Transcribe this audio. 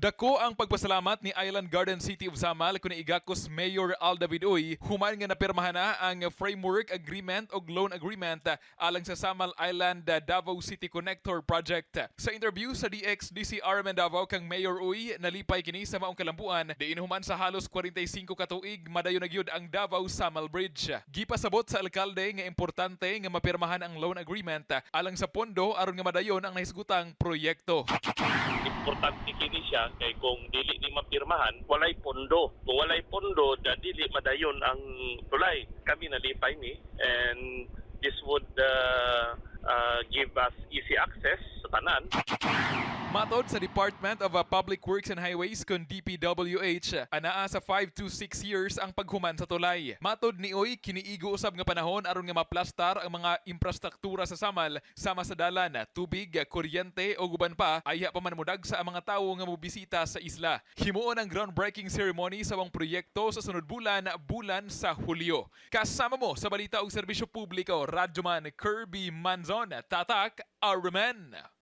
Dako ang pagpasalamat ni Island Garden City of Samal kung igakos Mayor Al David Uy human nga napirmahan na ang framework agreement o loan agreement alang sa Samal Island Davao City Connector Project. Sa interview sa DXDCR Davao kang Mayor Uy nalipay kini sa maong kalambuan diin human sa halos 45 ka tuig madayon na gyud ang Davao Samal Bridge. Gipasabot sa alkalde nga importante nga mapirmahan ang loan agreement alang sa pondo aron nga madayon ang nahisgutang proyekto. Importante kini siya kay kung dili ni mapirmahan walay pondo. Kung walay pondo dili madayon ang tulay. Kami nalipay ni and this would give us easy access sa tanan. Matod sa Department of Public Works and Highways kun DPWH, anaa sa 5 to 6 years ang paghuman sa tulay. Matod ni Uy, kiniigo usab nga panahon aron nga maplastar ang mga infrastruktura sa Samal sama sa dalan, tubig, kuryente o guban pa ayha pa man mudag sa mga tawo nga mobisita sa isla. Himuon ang groundbreaking ceremony sa mga proyekto sa sunod bulan sa Hulyo. Kasama mo sa balita og serbisyo publiko, Radyoman Kirby Manzon, Tatak Armen.